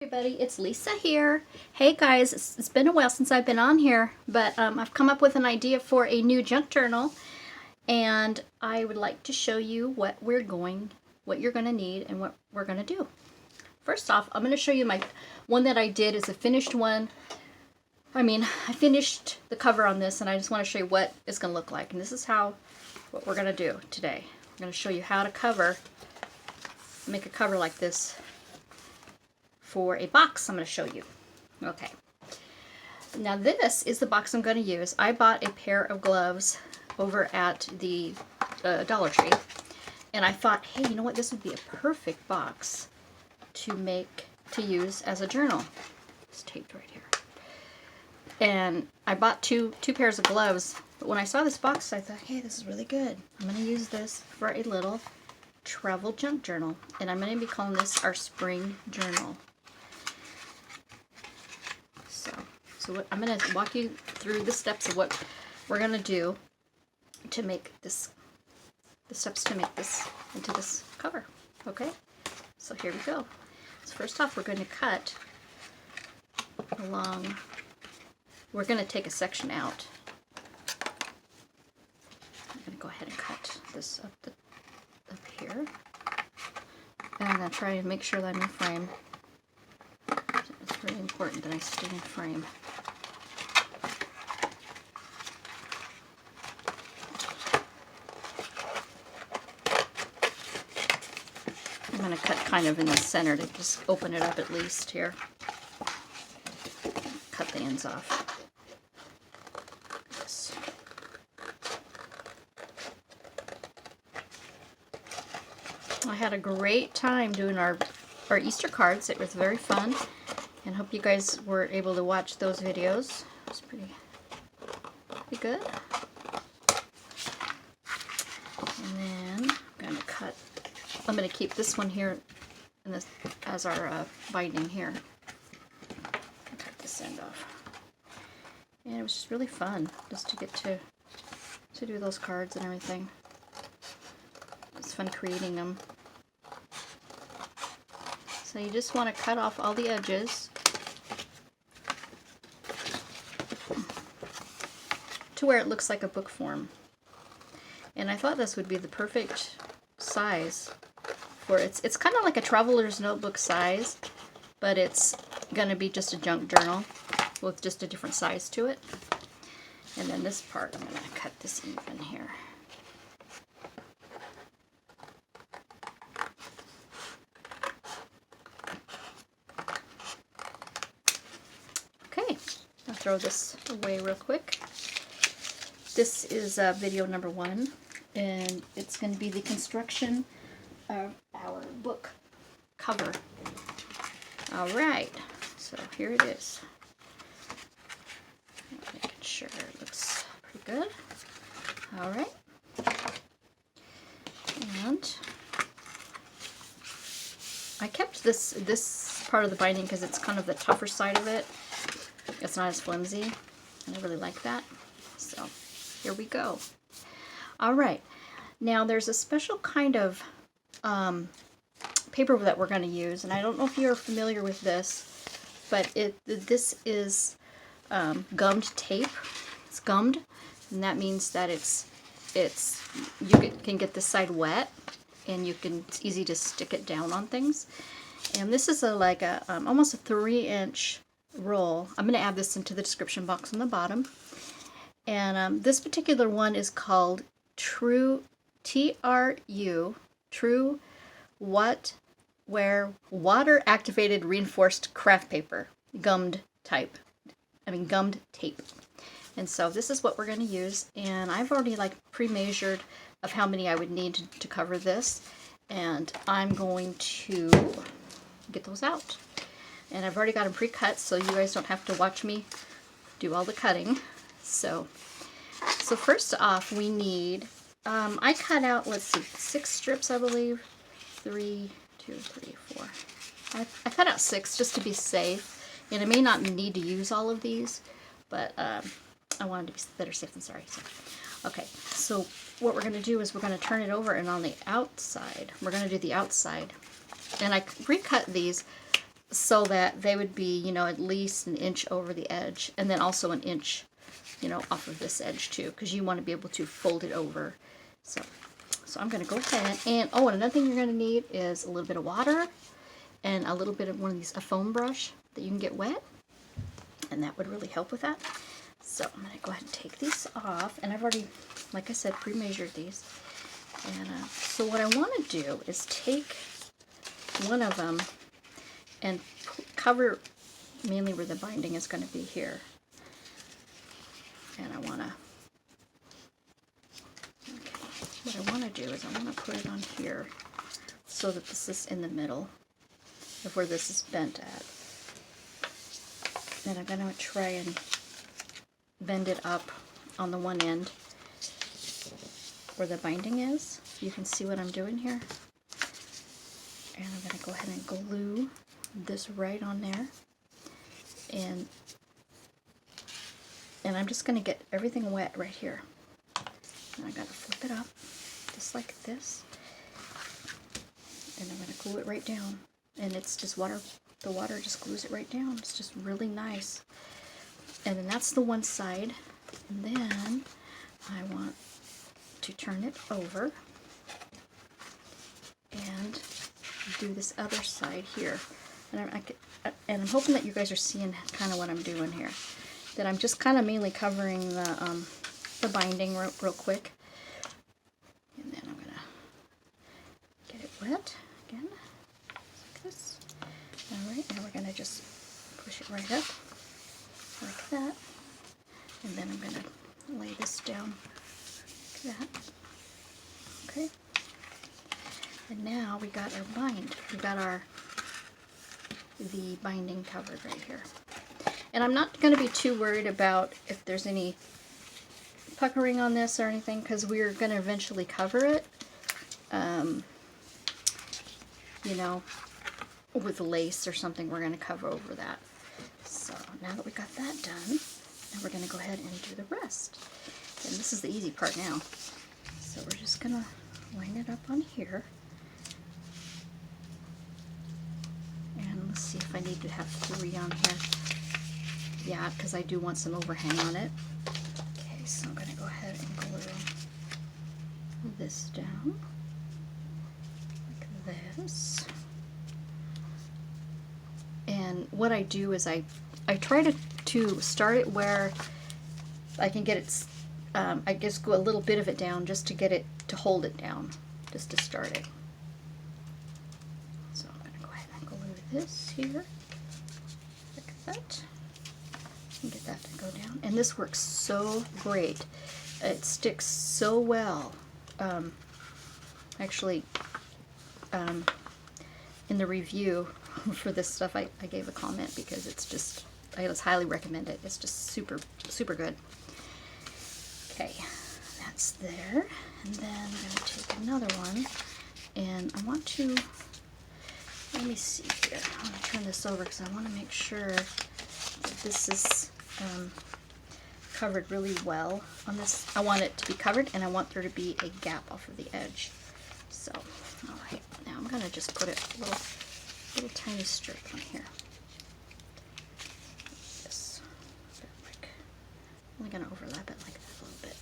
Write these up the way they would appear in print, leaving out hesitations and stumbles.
Everybody, it's Lisa here. Hey guys, it's been a while since I've been on here, but I've come up with an idea for a new junk journal, and I would like to show you what you're going to need and what we're going to do. First off, I'm going to show you my one that I did is a finished one. I finished the cover on this, and I just want to show you what it's going to look like. And this is what we're going to do today. I'm going to show you how to make a cover like this for a box I'm going to show you. Okay. Now this is the box I'm going to use. I bought a pair of gloves over at the Dollar Tree, and I thought, hey, you know what? This would be a perfect box to use as a journal. It's taped right here. And I bought two pairs of gloves, but when I saw this box, I thought, hey, this is really good. I'm going to use this for a little travel junk journal, and I'm going to be calling this our spring journal. So I'm going to walk you through the steps of what we're going to do to make this, the steps to make this into this cover. Okay, so here we go. So first off, we're going to cut along, we're going to take a section out. I'm going to go ahead and cut this up here. And I'm going to try to make sure that I'm in frame. It's really important that I stay in frame. I'm going to cut kind of in the center to just open it up at least here. Cut the ends off. Yes. I had a great time doing our Easter cards. It was very fun, and hope you guys were able to watch those videos. It was pretty good. And then I'm going to keep this one here in this as our binding here. Cut this end off. And it was just really fun just to get to do those cards and everything. It's fun creating them. So you just want to cut off all the edges to where it looks like a book form. And I thought this would be the perfect size for it's kind of like a traveler's notebook size, but it's gonna be just a junk journal with just a different size to it. And then this part, I'm gonna cut this even here. Okay, I'll throw this away real quick. This is video number 1, and it's going to be the construction of our book cover. Alright, so here it is. Making sure it looks pretty good. Alright. And I kept this part of the binding because it's kind of the tougher side of it. It's not as flimsy, and I really like that. So here we go. Alright, now there's a special kind of paper that we're going to use, and I don't know if you're familiar with this, but this is gummed tape. It's gummed, and that means that you can get this side wet, and it's easy to stick it down on things. And this is almost a 3-inch roll. I'm going to add this into the description box on the bottom. And this particular one is called True, T-R-U, True Water Activated Reinforced Craft Paper, gummed tape. And so this is what we're going to use, and I've already pre-measured of how many I would need to cover this, and I'm going to get those out. And I've already got them pre-cut, so you guys don't have to watch me do all the cutting. So first off, we need, I cut out, let's see, 6 strips, I believe. 3, 2, 3, 4. I cut out 6 just to be safe, and I may not need to use all of these, but I wanted to be better safe than sorry. So, okay, so what we're going to do is we're going to turn it over, and on the outside, we're going to do the outside. And I recut these so that they would be, you know, at least an inch over the edge, and then also an inch, you know, off of this edge too, because you want to be able to fold it over. So I'm going to go ahead and, oh, and another thing you're going to need is a little bit of water and a little bit of one of these, a foam brush that you can get wet, and that would really help with that. So I'm going to go ahead and take these off, and I've already, like I said, pre-measured these. And so what I want to do is take one of them and cover mainly where the binding is going to be here. And I want to, what I want to do is I want to put it on here so that this is in the middle of where this is bent at. And I'm going to try and bend it up on the one end where the binding is. You can see what I'm doing here. And I'm going to go ahead and glue this right on there. And I'm just going to get everything wet right here. And I got to flip it up just like this. And I'm going to glue it right down. And it's just water, the water just glues it right down. It's just really nice. And then that's the one side. And then I want to turn it over and do this other side here. And I'm hoping that you guys are seeing kind of what I'm doing here. That I'm just kind of mainly covering the binding real quick. And then I'm going to get it wet again, like this. Alright, now we're going to just push it right up, like that. And then I'm going to lay this down like that. Okay. And now we got our we got the binding covered right here. And I'm not going to be too worried about if there's any puckering on this or anything, because we're going to eventually cover it, you know, with lace or something. We're going to cover over that. So now that we got that done, now we're going to go ahead and do the rest. And this is the easy part now. So we're just going to line it up on here. And let's see if I need to have 3 on here. Yeah, because I do want some overhang on it. Okay, so I'm going to go ahead and glue this down like this. And what I do is I try to start it where I can get it, I just go a little bit of it down just to get it, to hold it down, just to start it. So I'm going to go ahead and glue this here, like that. And get that to go down. And this works so great. It sticks so well. Actually, in the review for this stuff, I gave a comment because it's just, I just highly recommend it. It's just super, super good. Okay, that's there. And then I'm going to take another one. And I want to, let me see here. I'm going to turn this over because I want to make sure this is covered really well on this. I want it to be covered, and I want there to be a gap off of the edge. So, all right, now I'm going to just put a little tiny strip on here. This, like, I'm only going to overlap it like that a little bit.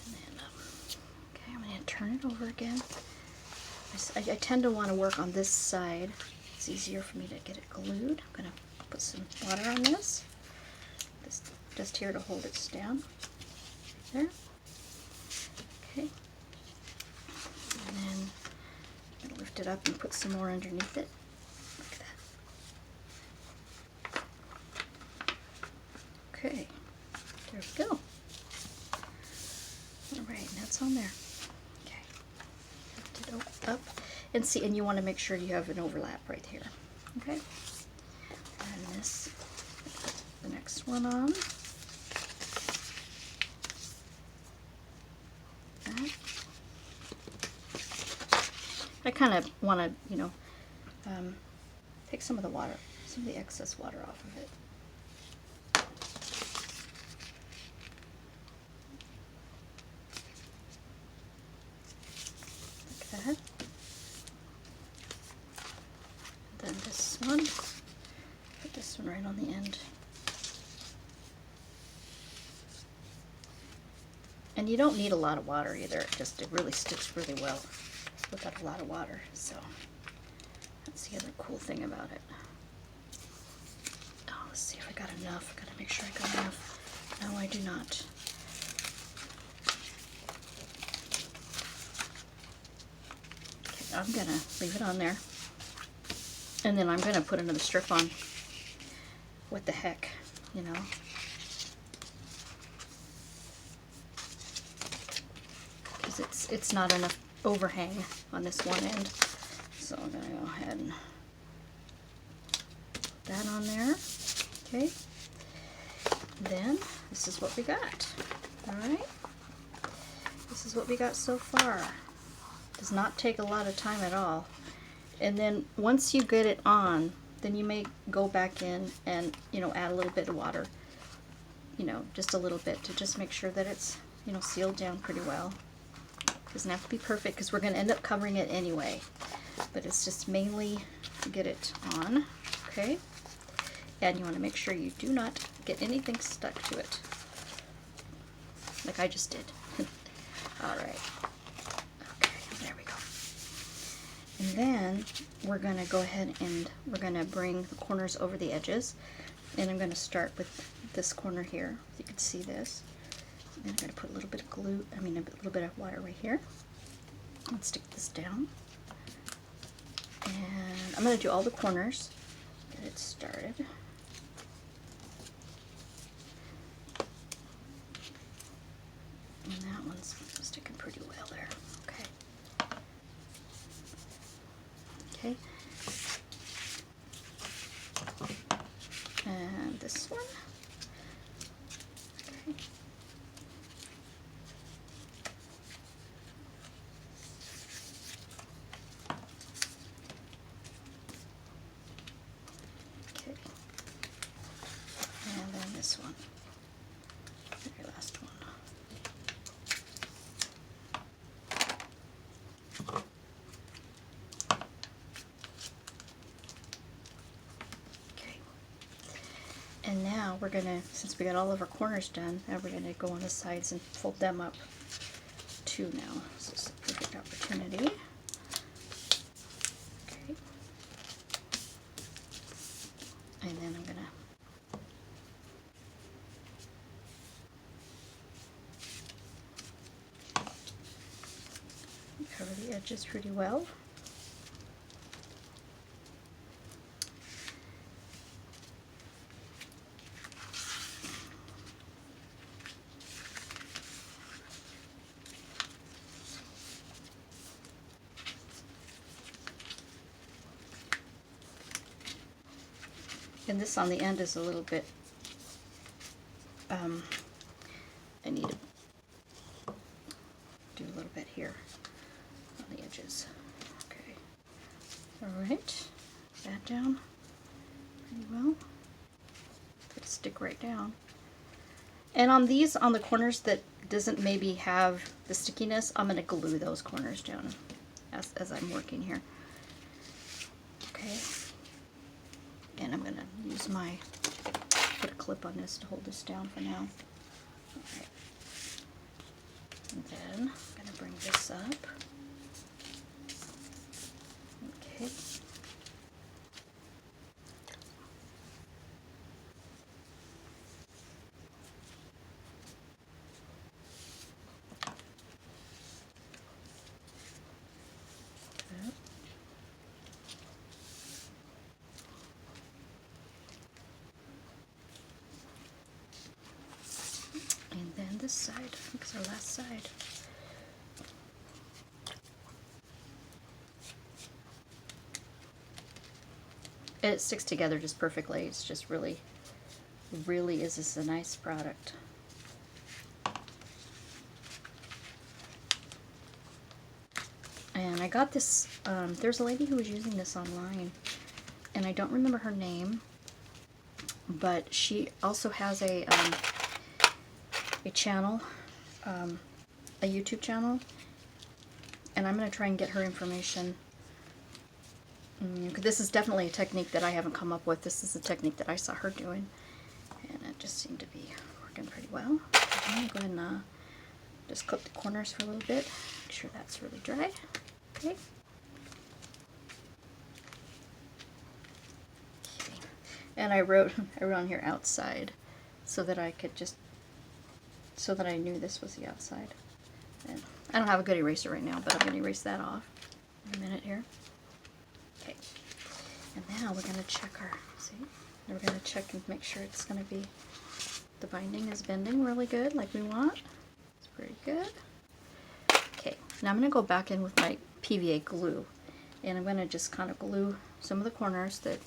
And then, okay, I'm going to turn it over again. I tend to want to work on this side. It's easier for me to get it glued. I'm going to put some water on this, just here to hold it down, there. Okay, and then I'm going to lift it up and put some more underneath it, like that. Okay, there we go. All right, that's on there. Okay, lift it up, and see, and you want to make sure you have an overlap right here. Okay. And this, the next one on. That. I kind of want to, you know, take some of the water, some of the excess water off of it. Like that. Then this one right on the end. And you don't need a lot of water either. It really sticks really well without a lot of water. So that's the other cool thing about it. Oh, let's see if I got enough. I gotta make sure I got enough. No, I do not. Okay, I'm gonna leave it on there. And then I'm gonna put another strip on. What the heck, you know? Because it's not enough overhang on this one end. So I'm gonna go ahead and put that on there. Okay. Then this is what we got. Alright. This is what we got so far. Does not take a lot of time at all. And then once you get it on, then you may go back in and, you know, add a little bit of water. You know, just a little bit to just make sure that it's, you know, sealed down pretty well. Doesn't have to be perfect because we're going to end up covering it anyway. But it's just mainly to get it on. Okay. And you want to make sure you do not get anything stuck to it. Like I just did. Alright. Okay, there we go. And then we're going to go ahead and we're going to bring the corners over the edges. And I'm going to start with this corner here. You can see this. And I'm going to put a little bit of glue, a little bit of water right here. Let's stick this down. And I'm going to do all the corners. Get it started. And that one's sticking pretty well there. Okay. Okay. And this one. Okay. Okay. And then this one. Very last one. Okay. And now we're gonna, since we got all of our corners done, now we're gonna go on the sides and fold them up too now. This is a perfect opportunity. Okay. And then I'm gonna cover the edges pretty well. And this on the end is a little bit, I need to do a little bit here on the edges. Okay. Alright. That down pretty well. It'll stick right down. And on these, on the corners that doesn't maybe have the stickiness, I'm going to glue those corners down as I'm working here. Okay. And I'm going to use my, put a clip on this to hold this down for now. Alright. And then I'm going to bring this up. Okay. And then this side, I think it's our last side. It sticks together just perfectly. It's just really is this a nice product. And I got this, there's a lady who was using this online, and I don't remember her name, but she also has a channel, a YouTube channel, and I'm going to try and get her information This is definitely a technique that I haven't come up with. This is a technique that I saw her doing, and it just seemed to be working pretty well. I'm going to go ahead and just clip the corners for a little bit. Make sure that's really dry. Okay. And I wrote on here outside, so that I could just, so that I knew this was the outside. And I don't have a good eraser right now, but I'm going to erase that off in a minute here. Okay. And now we're going to check our, see? We're going to check and make sure it's going to be, the binding is bending really good like we want. It's pretty good. Okay, now I'm going to go back in with my PVA glue, and I'm going to just kind of glue some of the corners that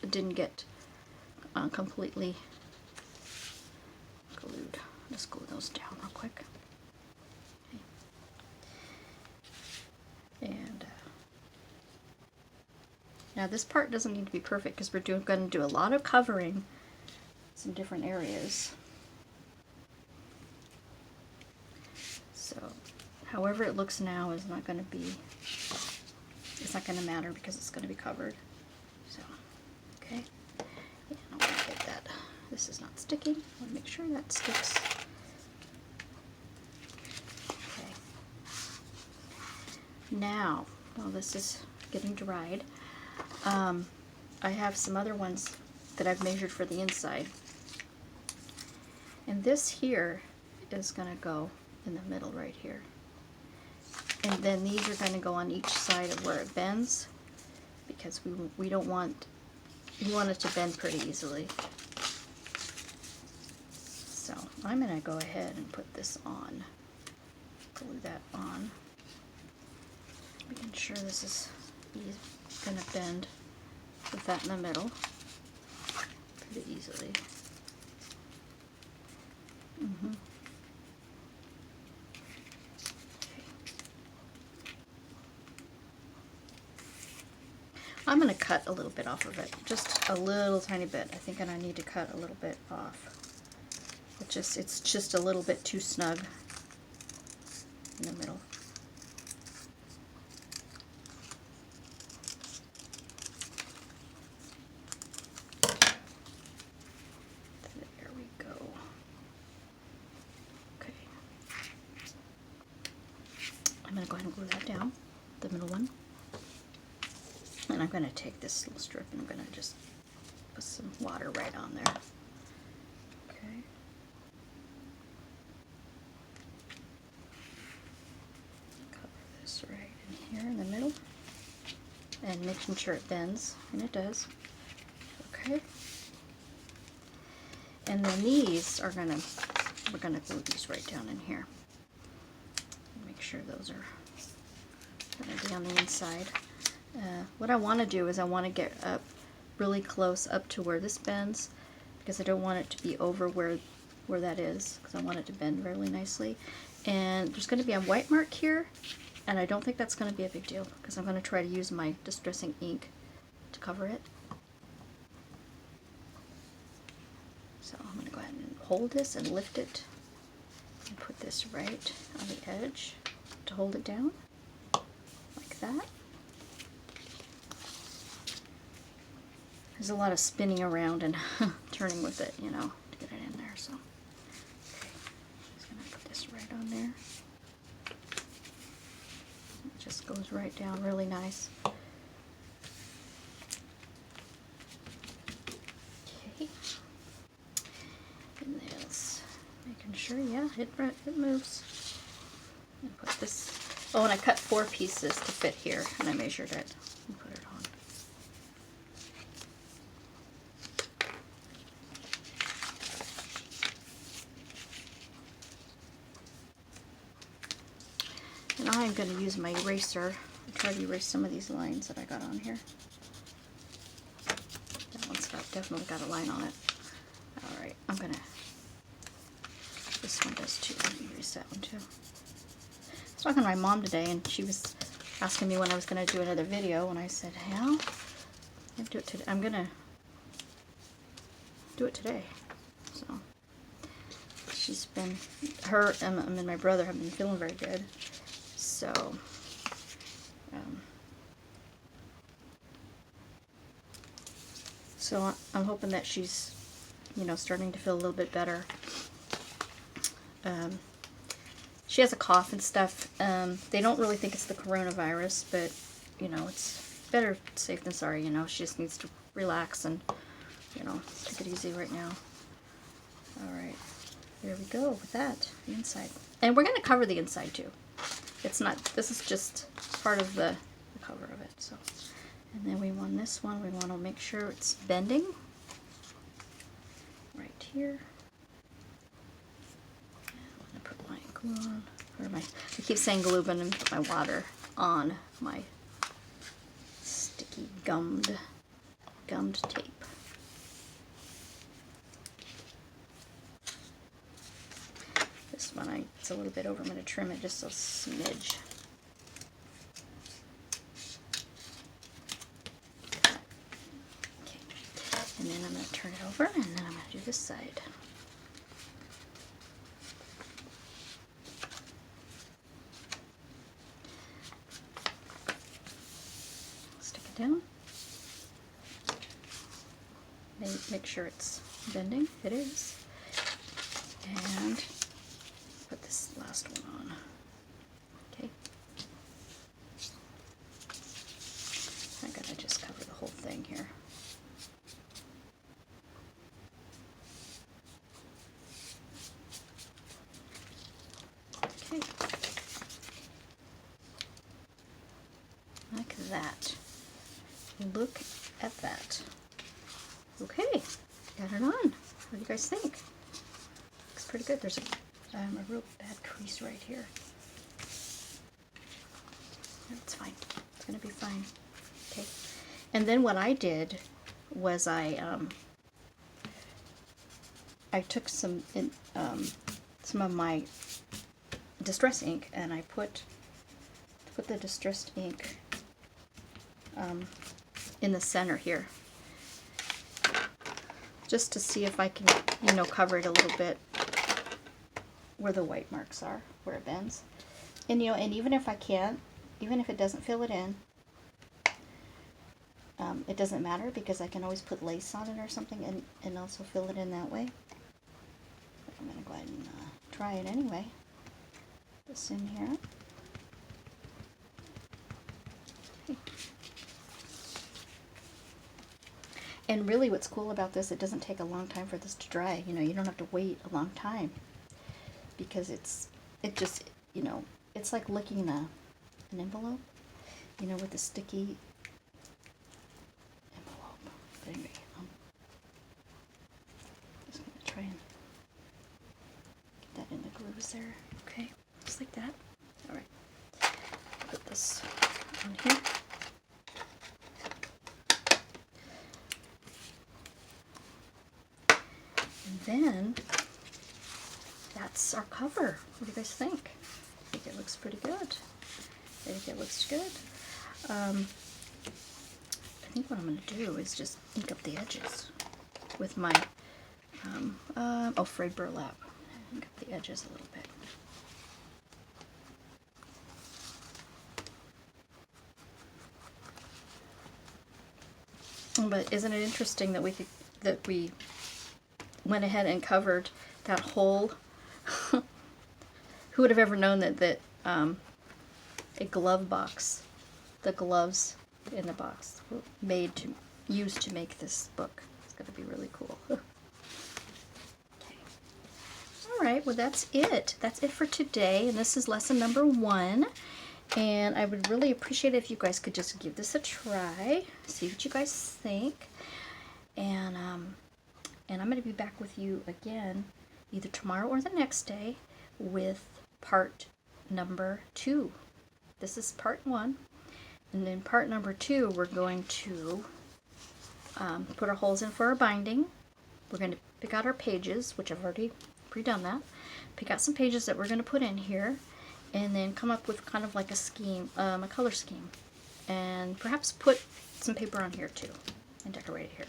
didn't get completely glued. Just glue those down real quick. Okay. And now this part doesn't need to be perfect because we're going to do a lot of covering some different areas. So however it looks now is not going to be, it's not going to matter because it's going to be covered. So, okay. And I want to get that, this is not sticking. I want to make sure that sticks. Okay. Now, while this is getting dried, I have some other ones that I've measured for the inside. And this here is going to go in the middle right here. And then these are going to go on each side of where it bends, because we don't want, we want it to bend pretty easily. So I'm going to go ahead and put this on, glue that on, making sure this is going to bend with that in the middle pretty easily. I'm going to cut a little bit off of it, just a little tiny bit. I think I need to cut a little bit off. It's just a little bit too snug in the middle. There we go. Okay. I'm going to go ahead and glue that down, the middle one. And I'm going to take this little strip and I'm going to just put some water right on there. Okay. Cover this right in here in the middle. And making sure it bends, and it does. Okay. And then these are we're gonna glue these right down in here. Make sure those are gonna be on the inside. What I want to do is I want to get up really close up to where this bends, because I don't want it to be over where that is, because I want it to bend really nicely. And there's going to be a white mark here, and I don't think that's going to be a big deal, because I'm going to try to use my distressing ink to cover it. So I'm going to go ahead and hold this and lift it and put this right on the edge to hold it down, like that. There's a lot of spinning around and turning with it, you know, to get it in there. So, okay, just gonna put this right on there. It just goes right down really nice. Okay, and this, making sure, yeah, it moves. And put this. Oh, and I cut 4 pieces to fit here, and I measured it and put it on. And I'm going to use my eraser and try to erase some of these lines that I got on here. That one's definitely got a line on it. Alright, I'm going to, this one does too. Let me erase that one too. I was talking to my mom today, and she was asking me when I was going to do another video, and I said, hell, I do it today. I'm going to do it today. So, she's been, her and my brother have been feeling very good. So, So I'm hoping that she's, you know, starting to feel a little bit better. She has a cough and stuff. They don't really think it's the coronavirus, but, you know, it's better safe than sorry, you know. She just needs to relax and, you know, take it easy right now. Alright, there we go with that, the inside. And we're going to cover the inside too. It's not, this is just part of the cover of it, so. And then we want this one, we want to make sure it's bending. Right here. I'm going to put my glue on, or my, I keep saying glue, but I'm going to put my water on my sticky gummed tape. This one, it's a little bit over. I'm going to trim it just a smidge. Okay, and then I'm going to turn it over, and then I'm going to do this side. Stick it down. Make sure it's bending. It is. And put this last one on. Okay. I'm gonna just cover the whole thing here. Okay. Like that. Look at that. Okay, got it on. What do you guys think? Looks pretty good. There's a real bad crease right here. That's fine. It's gonna be fine. Okay. And then what I did was I took some of my distress ink and I put the distressed ink in the center here, just to see if I can, you know, cover it a little bit where the white marks are, where it bends. And, you know, and even if I can't, even if it doesn't fill it in, it doesn't matter, because I can always put lace on it or something and also fill it in that way. But I'm going to go ahead and try it anyway. Put this in here. Okay. And really what's cool about this, it doesn't take a long time for this to dry. You know, you don't have to wait a long time, because it just, you know, it's like licking an envelope, you know, with a sticky envelope. But anyway, just going to try and get that in the grooves there. Okay, just like that. All right, put this on here. And then that's our cover. What do you guys think? I think it looks pretty good. I think it looks good. I think what I'm going to do is just ink up the edges with my frayed burlap. Ink up the edges a little bit. But isn't it interesting that we went ahead and covered that whole who would have ever known that a glove box, the gloves in the box, were used to make this book. It's going to be really cool. Okay. All right, well that's it. That's it for today, and this is lesson number 1. And I would really appreciate it if you guys could just give this a try, see what you guys think, and I'm going to be back with you again either tomorrow or the next day with part number 2. This is part 1, and then part number 2 we're going to put our holes in for our binding. We're going to pick out our pages, which I've already pre-done that. Pick out some pages that we're going to put in here, and then come up with kind of like a scheme, a color scheme, and perhaps put some paper on here too and decorate it here.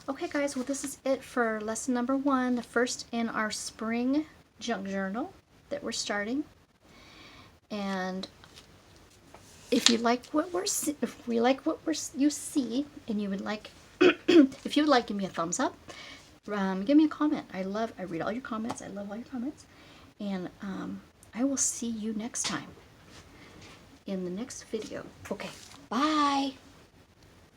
Okay guys, well this is it for lesson number 1, the first in our spring junk journal that we're starting. And if you like what you see, and you would like If you would like, give me a thumbs up. Give me a comment. I read all your comments. I love all your comments. And I will see you next time in the next video. Okay, bye.